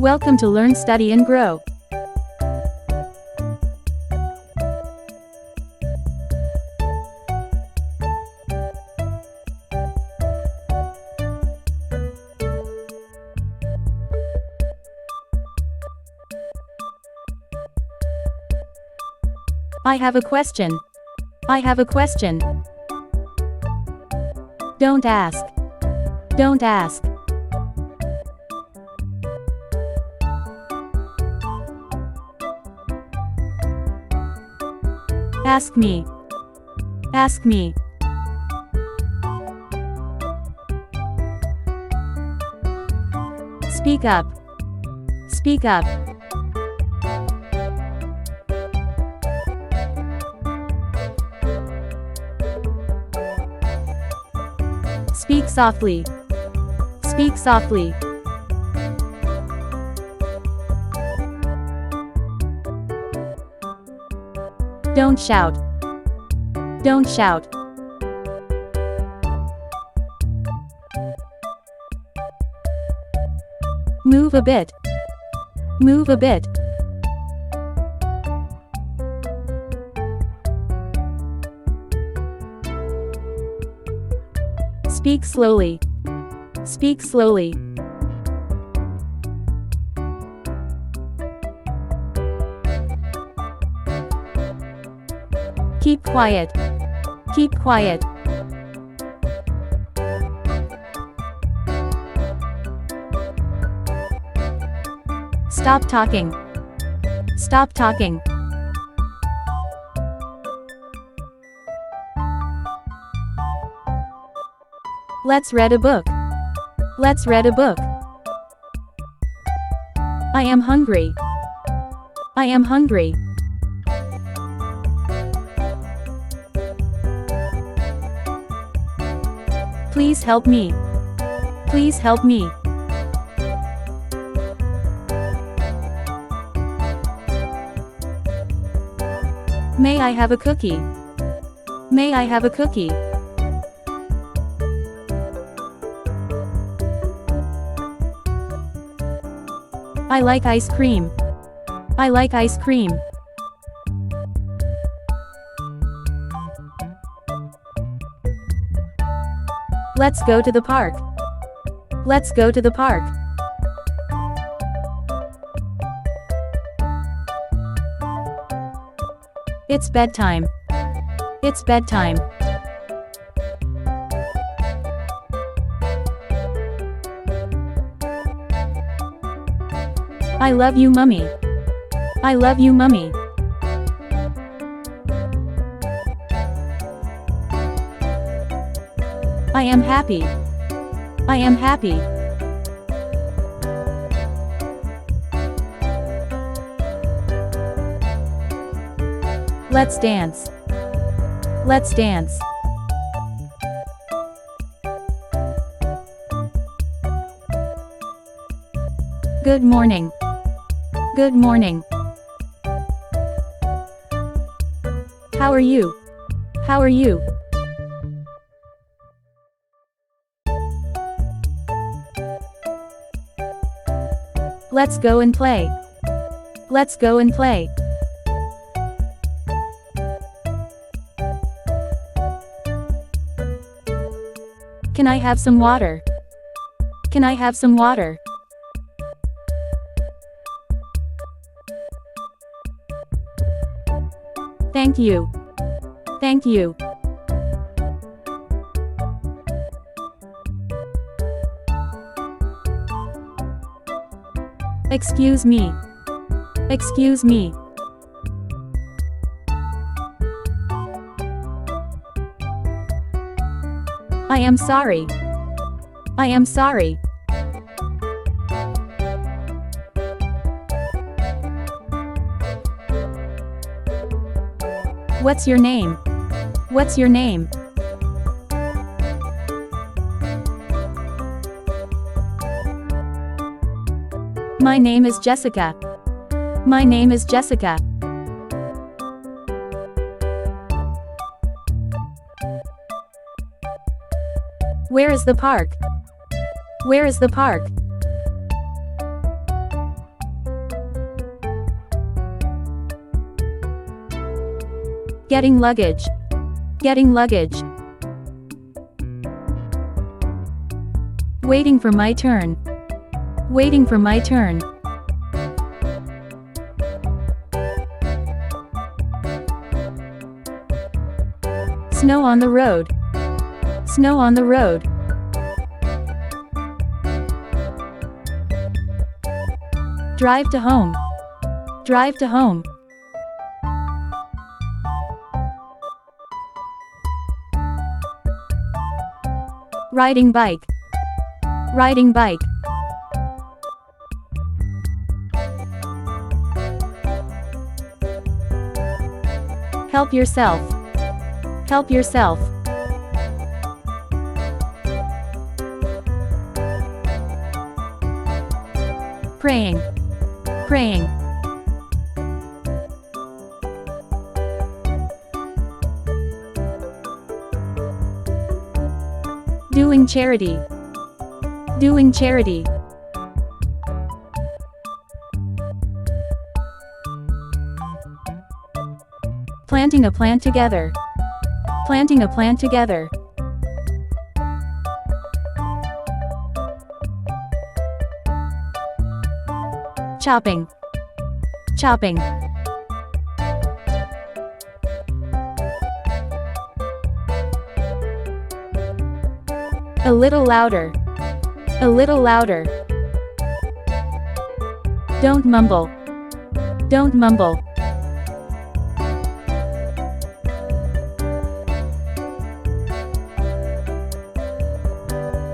Welcome to Learn, Study and Grow. I have a question. I have a question. Don't ask. Don't ask. Ask me. Ask me. Speak up. Speak up. Speak softly. Speak softly. Don't shout. Don't shout. Move a bit. Move a bit. Speak slowly. Speak slowly. Keep quiet. Keep quiet. Stop talking. Stop talking. Let's read a book. Let's read a book. I am hungry. I am hungry. Please help me. Please help me. May I have a cookie? May I have a cookie? I like ice cream. I like ice cream. Let's go to the park. Let's go to the park. It's bedtime. It's bedtime. I love you, Mummy. I love you, Mummy. I am happy. I am happy. Let's dance. Let's dance. Good morning. Good morning. How are you? How are you? Let's go and play. Let's go and play. Can I have some water? Can I have some water? Thank you. Thank you. Excuse me. Excuse me. I am sorry. I am sorry. What's your name? What's your name? My name is Jessica. My name is Jessica. Where is the park? Where is the park? Getting luggage. Getting luggage. Waiting for my turn. Waiting for my turn. Snow on the road. Snow on the road. Drive to home. Drive to home. Riding bike. Riding bike. Help yourself. Help yourself. Praying. Praying. Doing charity. Doing charity. Planting a plant together. Planting a plant together. Chopping. Chopping. A little louder. A little louder. Don't mumble. Don't mumble.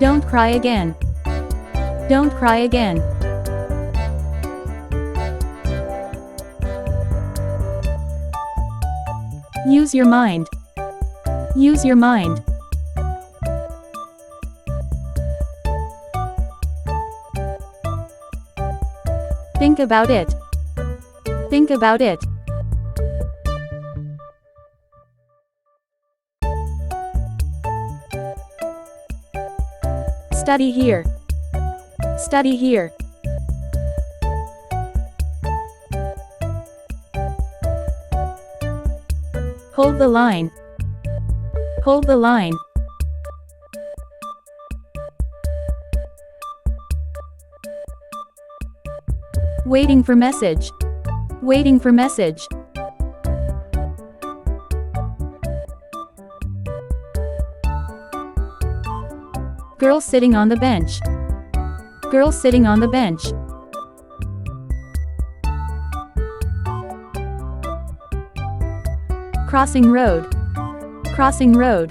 Don't cry again. Don't cry again. Use your mind. Use your mind. Think about it. Think about it. Study here. Study here. Hold the line. Hold the line. Waiting for message. Waiting for message. Girl sitting on the bench. Girl sitting on the bench. Crossing road. Crossing road.